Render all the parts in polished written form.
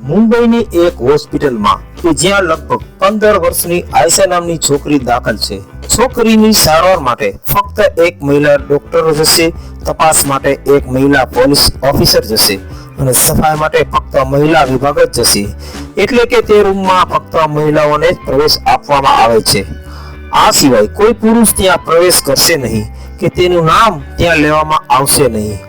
મુંબઈની એક હોસ્પિટલમાં કે જ્યાં લગભગ 15 વર્ષની આયશા નામની છોકરી દાખલ છે. છોકરીની સારવાર માટે ફક્ત એક મહિલા ડોક્ટર જશે, તપાસ માટે એક મહિલા પોલીસ ઓફિસર જશે અને સફાઈ માટે ફક્ત મહિલા વિભાગ જ જશે. એટલે કે તે રૂમમાં ફક્ત મહિલાઓને જ પ્રવેશ આપવામાં આવે છે. આ સિવાય કોઈ પુરુષ ત્યાં પ્રવેશ કરશે નહીં કે તેનું નામ ત્યાં લેવામાં આવશે નહીં.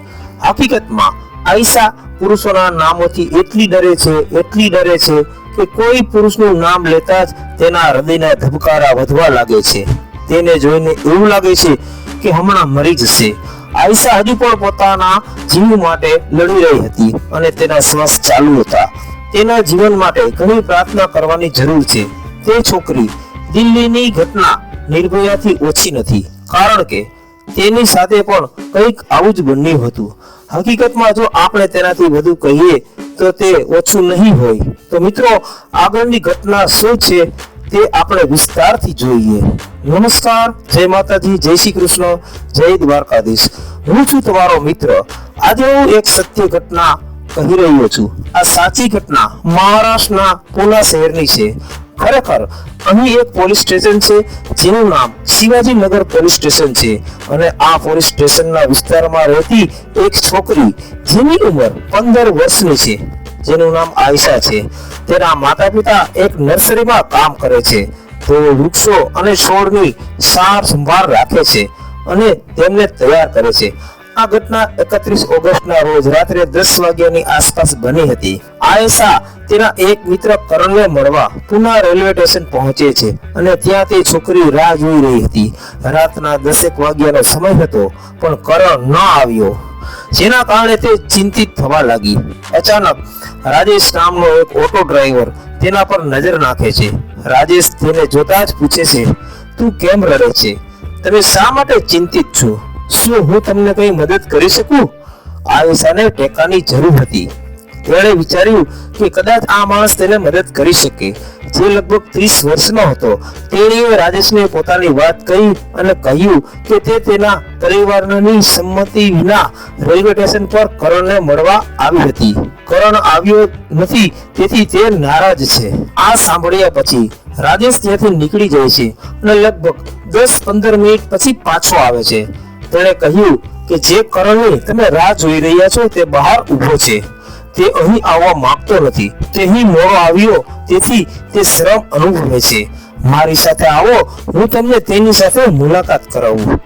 હકીકતમાં આયશા પુરુષોના નામોથી એટલી ડરે છે કે કોઈ પુરુષનું નામ લેતા જ તેના હૃદયના ધબકારા વધવા લાગે છે. તેને જોઈને એવું લાગે છે કે હમણાં મરી જશે. આયશા હજુ પણ પોતાના જીવ માટે લડી રહી હતી અને તેના શ્વાસ ચાલુ હતા. તેના જીવન માટે ઘણી પ્રાર્થના કરવાની જરૂર છે. તે છોકરી દિલ્હીની ઘટના નિર્ભયાથી ઓછી નથી, કારણ કે તેની સાથે પણ કંઈક આવું જ બન્યું હતું. હકીકતમાં જો આપણે તેનાથી વધુ કહીએ તો તે ઓછું નહીં હોય. તો મિત્રો, આગળની ઘટના શું છે તે આપણે વિસ્તારથી જોઈએ. નમસ્કાર, જય માતાજી, જય શ્રી કૃષ્ણ, જય દ્વારકાધીશ. હું છું તમારો મિત્ર. આજે હું એક સત્ય ઘટના કહી રહ્યો છું. આ સાચી ઘટના મહારાષ્ટ્રના પુના શહેરની છે. ખરેખર અહીં એક પોલીસ સ્ટેશન છે જેનું નામ શિવાજીનગર પોલીસ સ્ટેશન છે અને આ પોલીસ સ્ટેશનના વિસ્તારમાં રહેતી એક છોકરી જેની ઉંમર 15 વર્ષની છે, જેનું નામ આયશા છે. તેના માતા પિતા એક નર્સરીમાં કામ કરે છે. તેઓ વૃક્ષો અને છોડની સાર સંભાળ રાખે છે અને તેમને તૈયાર કરે છે. આ ઘટના 31 ઓગસ્ટના રોજ રાત્રે 10 વાગ્યાની આસપાસ બની હતી. આયશા તેના એક મિત્ર કરણને મળવા પુના રેલવે સ્ટેશન પહોંચે છે અને ત્યાં તે છોકરી રાહ જોઈ રહી હતી. રાતના 10 વાગ્યાનો સમય હતો પણ કરણ ન આવ્યો, જેના કારણે તે ચિંતિત થવા લાગી. અચાનક રાજેશ નામનો એક ઓટો ડ્રાઈવર તેના પર નજર નાખે છે. રાજેશ તેને જોતા જ પૂછે છે, તું કેમ રડે છે? તમે શા માટે ચિંતિત છો? શું હું તમને કઈ મદદ કરી શકું? આયશાને ટેકાની જરૂર હતી. તેણે વિચાર્યું કે કદાચ આ માણસ તેને મદદ કરી શકે, જે લગભગ 30 વર્ષનો હતો. તેણીએ રાજેશને પોતાની વાત કહી અને કહ્યું કે તે તેના પરિવારની સંમતિ વિના રેલવે સ્ટેશન પર કરણને મળવા આવી હતી. કરણ આવ્યો નથી, તેથી તે નારાજ છે. આ સાંભળ્યા પછી રાજેશ ત્યાંથી નીકળી જાય છે અને લગભગ 10-15 મિનિટ પછી પાછો આવે છે. તેણે કહ્યું કે જે કરણની તમે રાહ જોઈ રહ્યા છો તે બહાર ઊભો છે. તે અહીં આવવા માંગતો નથી. તે અહીં મોડો આવ્યો તેથી તે શરમ અનુભવે છે. મારી સાથે આવો, હું તમને તેની સાથે મુલાકાત કરાવું.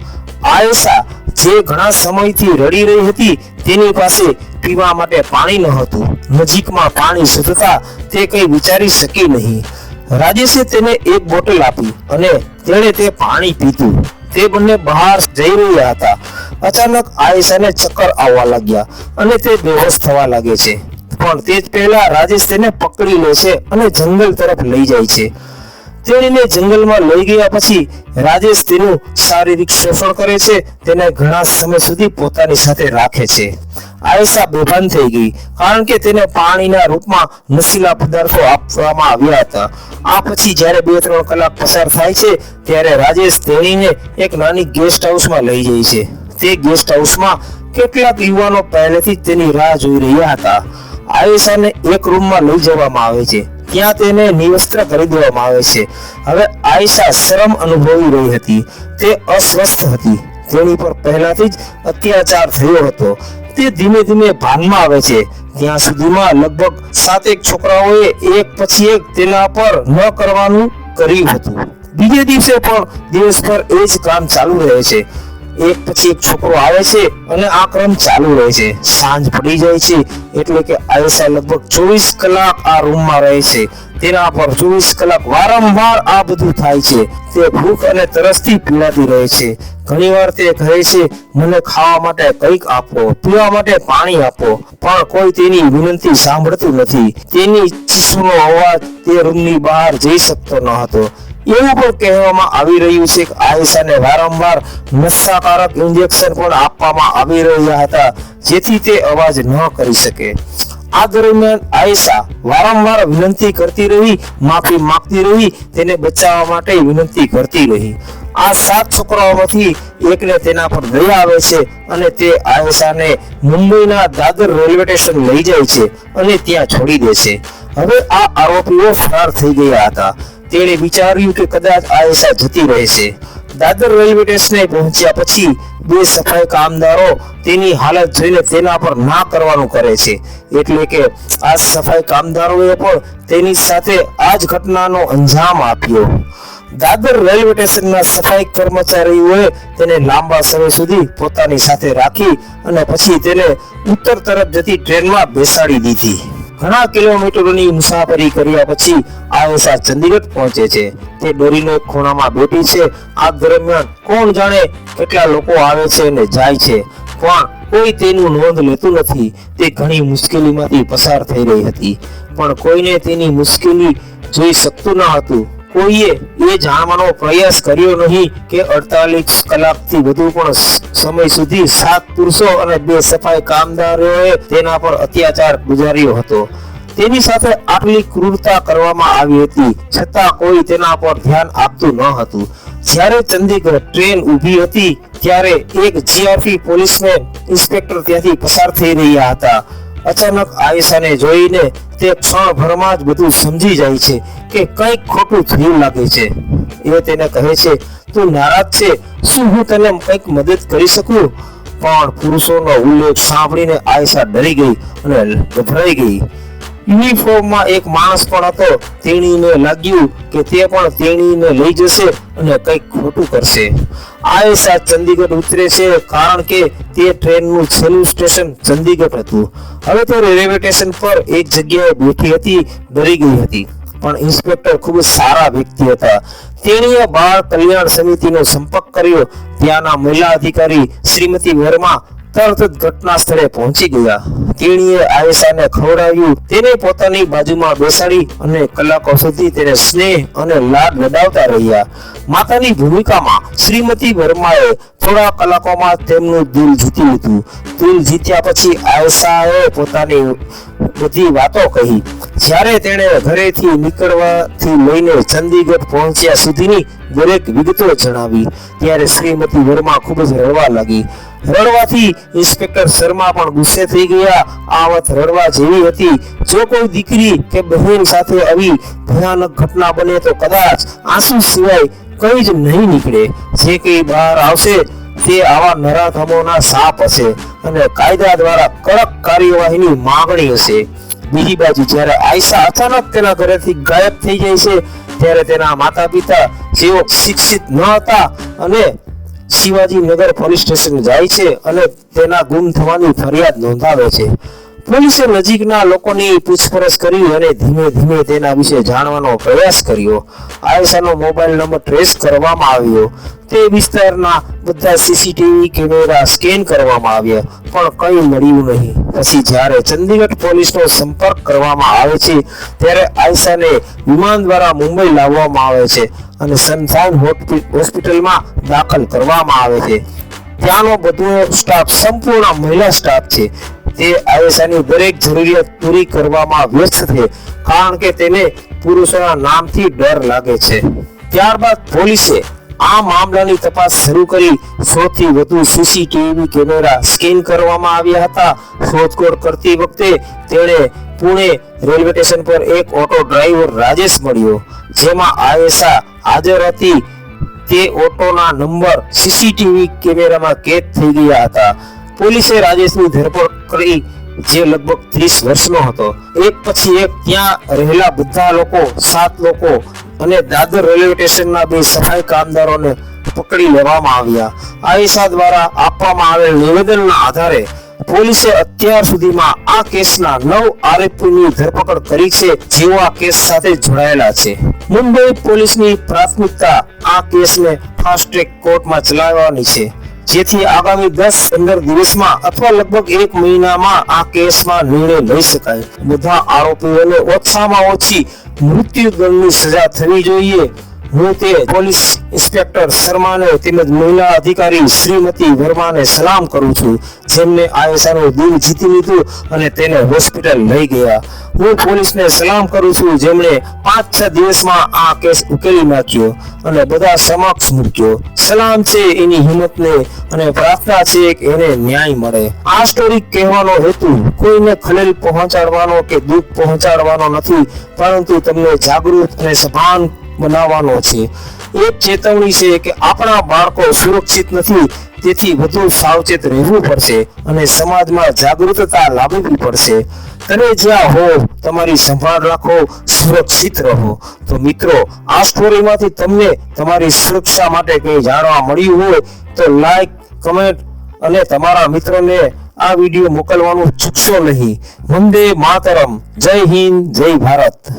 આયશા જે ઘણા સમયથી રડી રહી હતી, તેની પાસે પીવા માટે પાણી ન હતું. નજીકમાં પાણી શોધતા તે કંઈ વિચારી શકી નહીં. રાજેશે તેને એક બોટલ આપી અને તેણે તે પાણી પીધું. તે બંને બહાર જઈ રહ્યા હતા. અચાનક આયશાને ચક્કર આવવા લાગ્યા અને તે બેહોશ થવા લાગે છે. પણ તે જ પહેલા રાજેશ તેને પકડી લે છે અને જંગલ તરફ લઈ જાય છે. તેણીને જંગલમાં લઈ ગયા પછી રાજેશ તેનું શારીરિક શોષણ કરે છે. તેને ઘણા સમય સુધી પોતાની સાથે રાખે છે. આયશા બેભાન થઈ ગઈ, કારણ કે તેને પાણીના રૂપમાં નશીલા પદાર્થો આપવામાં આવ્યા હતા. આ પછી જ્યારે 2-3 કલાક પસાર થાય છે ત્યારે રાજેશ તેણીને એક નાની ગેસ્ટ હાઉસમાં લઈ જાય છે. તે ગેસ્ટ હાઉસમાં કેટલાક યુવાનો પહેલેથી જ તેની રાહ જોઈ રહ્યા હતા. આયશાને એક રૂમમાં લઈ જવામાં આવે છે. ત્યાં તેને નિવસ્ત્ર કરી દેવામાં આવે છે. હવે આયશા શરમ અનુભવી રહી હતી. તે અસ્વસ્થ હતી. તેની પર પહેલાથી જ અત્યાચાર થયો હતો. તે ધીમે ધીમે ભાનમાં આવે છે. ત્યાં સુધીમાં લગભગ 7 છોકરાઓએ એક પછી એક તેના પર ન કરવાનું કર્યું હતું. બીજે દિવસે પણ દિવસભર એ જ કામ ચાલુ રહે છે. એક પછી એક છોકરો આવે છે અને આ ક્રમ ચાલુ રહે છે. સાંજ પડી જાય છે એટલે કે આયશા લગભગ 24 કલાક આ રૂમમાં રહે છે. તેના પર 24 કલાક વારંવાર આ બધું થાય છે. તે ભૂખ અને તરસથી પીડાતી રહે છે. ઘણીવાર તે કહે છે, મને ખાવા માટે કંઈક આપો, પીવા માટે પાણી આપો, પણ કોઈ તેની વિનંતી સાંભળતું નથી. તેની ચીસનો અવાજ તે રૂમની બહાર જઈ શકતો ન હતો. એવું પણ કહેવામાં આવી રહ્યું છે કે આયશાને વારંવાર નશાકારક ઇન્જેક્શન પણ આપવામાં આવી રહ્યા હતા, જેથી તે અવાજ ન કરી શકે. આ દરમિયાન આયશા વારંવાર વિનંતી કરતી રહી, માફી માંગતી રહી, તેને બચાવવા માટે વિનંતી કરતી રહી. આ 7 છોકરાઓમાંથી એકને તેના પર દયા આવે છે અને તે આયેશાને મુંબઈના દાદર રેલવે સ્ટેશન લઈ જાય છે અને ત્યાં છોડી દે છે. હવે આ આરોપીઓ ફરાર થઈ ગયા હતા. તેણે વિચાર્યું કે કદાચ આયેશા જતી રહેશે. દાદર રેલવે સ્ટેશને પહોંચ્યા પછી બે સફાઈ કામદારો તેની હાલત જોઈને તેના પર ના કરવાનું કરે છે. એટલે કે આ સફાઈ કામદારોએ પણ તેની સાથે આ જ ઘટનાનો અંજામ આપ્યો. દાદર રેલવે સ્ટેશનના સફાઈ કર્મચારીઓએ તેને લાંબા સમય સુધી પોતાની સાથે રાખી અને પછી તેને ઉત્તર તરફ જતી ટ્રેનમાં બેસાડી દીધી. ઘણા કિલોમીટરોની મુસાફરી કર્યા પછી આયેશા ચંદીગઢ પહોંચે છે. તે ડોરીનો એક ખૂણામાં બેઠી છે. આ દરમિયાન કોણ જાણે કેટલા લોકો આવે છે અને જાય છે, પણ કોઈ તેનું નોંધ લેતું નથી. તે ઘણી મુશ્કેલીમાંથી પસાર થઈ રહી હતી, પણ કોઈને તેની મુશ્કેલી જોઈ શકતું ન હતું. કોઈએ એ જાણવાનો પ્રયાસ કર્યો નહીં કે 48 કલાકથી વધુ પણ સમય સુધી 7 પુરુષો અને 2 સફાઈ કામદારોએ તેના પર અત્યાચાર ગુજાર્યો હતો. તેની સાથે આટલી ક્રૂરતા કરવામાં આવી હતી, છતાં કોઈ તેના પર ધ્યાન આપતું ન હતું. જ્યારે ચંદીગઢ ટ્રેન ઊભી હતી ત્યારે એક જીઆરપી પોલીસમેન ઇન્સ્પેક્ટર ત્યાંથી પસાર થઈ રહ્યા હતા. અચાનક આયેશાને જોઈને તે ક્ષણભરમાં જ બધું સમજી જાય છે કે કંઈક ખોટું થયું લાગે છે. એ તેને કહે છે, તું નારાજ છે, શું હું તને કંઈક મદદ કરી શકું? પણ પુરુષોનો ઉલ્લેખ સાંભળીને આયેશા ડરી ગઈ અને ગભરાઈ ગઈ. યુનિફોર્મમાં એક માણસ પણ હતો. તેણીને લાગ્યું કે તે પણ તેણીને લઈ જશે અને કંઈક ખોટું કરશે. આયેશા ચંદીગઢ ઉતરે છે કારણ કે તે ટ્રેનનું છેલ્લું સ્ટેશન ચંદીગઢ હતું. હવે તે રેલવે સ્ટેશન પર એક જગ્યાએ બેઠી હતી, ડરી ગઈ હતી. પણ ઇન્સ્પેક્ટર ખૂબ જ સારા વ્યક્તિ હતા. તેણીએ બાળ કલ્યાણ સમિતિનો સંપર્ક કર્યો. ત્યાંના મહિલા અધિકારી શ્રીમતી વર્મા તરત જ ઘટના સ્થળે પહોંચી ગયા. તેણીએ આયેશાને ખવડાવ્યું, તેને પોતાની બાજુમાં બેસાડી અને કલાકો સુધી તેને સ્નેહ અને લાડ લડાવતા રહ્યા. માતાની ભૂમિકામાં શ્રીમતી વર્માએ થોડા કલાકોમાં તેમનું દિલ જીતી લીધું. દિલ જીત્યા પછી આયેશાએ પોતાની બધી વાતો કહી. જ્યારે તેણે ઘરેથી નીકળવાથી લઈને ચંદીગઢ પહોંચ્યા સુધીની દરેક વિગતો જણાવી ત્યારે શ્રીમતી વર્મા ખૂબ જ રડવા લાગી. રડવાથી ઇન્સ્પેક્ટર શર્મા પણ ગુસ્સે થઈ ગયા. આ વાત રડવા જેવી હતી. જો કોઈ દીકરી કે બહેન સાથે આવી ભયાનક ઘટના બને તો કદાચ આંસુ સિવાય કંઈ જ નહીં નીકળે. જે કંઈ બહાર આવશે તે આવા નરાધમોના સાપ હશે અને કાયદા દ્વારા કડક કાર્યવાહીની માંગણી હશે. બીજી બાજુ જ્યારે આયેશા અચાનક તેના ઘરેથી ગાયબ થઈ જાય છે ત્યારે તેના માતા પિતા જેઓ શિક્ષિત ન હતા અને શિવાજીનગર પોલીસ સ્ટેશન જાય છે અને તેના ગુમ થવાની ફરિયાદ નોંધાવે છે. પોલીસે નજીકના લોકોની પૂછપરછ કરી અને ધીમે ધીમે તેના વિશે જાણવાનો પ્રયાસ કર્યો. આયેશાનો મોબાઈલ નંબર ટ્રેસ કરવામાં આવ્યો. તે વિસ્તારના બધા સીસીટીવી કેમેરા સ્કેન કરવામાં આવ્યા, પણ કંઈ મળ્યું નહીં. પછી જ્યારે ચંદીગઢ પોલીસનો સંપર્ક કરવામાં આવે છે ત્યારે આયેશાને વિમાન દ્વારા મુંબઈ લાવવામાં આવે છે અને સનશાઇન હોસ્પિટલમાં દાખલ કરવામાં આવે છે. ત્યાંનો બધો સ્ટાફ સંપૂર્ણ મહિલા સ્ટાફ છે. તે આયેશાની દરેક જરૂરિયાત પૂરી કરવામાં વ્યસ્ત છે કારણ કે તેને પુરુષોના નામથી ડર લાગે છે. ત્યારબાદ પોલીસે આ મામલાની તપાસ શરૂ કરી. 100 થી વધુ સીસીટીવી કેમેરા સ્કેન કરવામાં આવ્યા હતા. શોધખોળ કરતી વખતે તેણે પુણે રેલવે સ્ટેશન પર એક ઓટો ડ્રાઈવર રાજેશ મળ્યો, જેમાં આયેશા હાજર હતી. તે ઓટોના નંબર સીસીટીવી કેમેરામાં કેદ થઈ ગયા હતા. પોલીસે રાજેશની ધરપકડ કરી, જે લગભગ 30 વર્ષનો હતો. એક પછી એક ત્યાં રહેલા બધા લોકો 7 લોકો અને દાદર રેલવે સ્ટેશનના 2 સફાઈ કામદારોને પકડી લેવામાં આવ્યા. આયેશા દ્વારા આપવામાં આવેલ નિવેદનના આધારે પોલીસે અત્યાર સુધીમાં આ કેસના 9 આરોપીની ધરપકડ કરી છે, જેઓ આ કેસ સાથે જોડાયેલા છે. મુંબઈ પોલીસની પ્રાથમિકતા આ કેસને ફાસ્ટ ટ્રેક કોર્ટમાં ચલાવવાની છે, જેથી આગામી 10-15 દિવસમાં અથવા લગભગ 1 મહિનામાં આ કેસમાં નિર્ણય લઈ શકાય. બધા આરોપીઓને ઓછામાં ઓછી મૃત્યુદંડની સજા થવી જોઈએ. હું તે પોલીસ ઇન્સ્પેક્ટર શર્માને તેમજ મહિલા અધિકારી શ્રીમતી વર્માને સલામ કરું છું, જેમને આયેશાનું દિલ જીતી લીધું અને તેને હોસ્પિટલ લઈ ગયા. હું પોલીસને સલામ કરું છું, જેમણે 5-6 દિવસમાં આ કેસ ઉકેલી નાખ્યો અને બધા સમક્ષ મૂક્યો. સલામ છે એની હિંમતને અને પ્રાર્થના છે કે એને ન્યાય મળે. આ સ્ટોરી કહેવાનો હેતુ કોઈને ખલેલ પહોંચાડવાનો કે દુઃખ પહોંચાડવાનો નથી, પરંતુ તમને જાગૃત અને સભાન બનાવવાનો છે. એક ચેતવણી છે કે આપણા બાળકો સુરક્ષિત નથી, તેથી વધુ સાવચેત રહેવું પડશે અને સમાજમાં જાગૃતતા લાવવી પડશે. તમે જ્યાં હો તમારી સંભાળ રાખો, સુરક્ષિત રહો. તો મિત્રો, આ સ્ટોરીમાંથી તમને તમારી સુરક્ષા માટે કંઈ જાણવા મળ્યું હોય તો લાઈક, કમેન્ટ અને તમારા મિત્રોને આ વિડીયો મોકલવાનું ચૂકશો નહીં. વંદે માતરમ. જય હિન્દ, જય ભારત.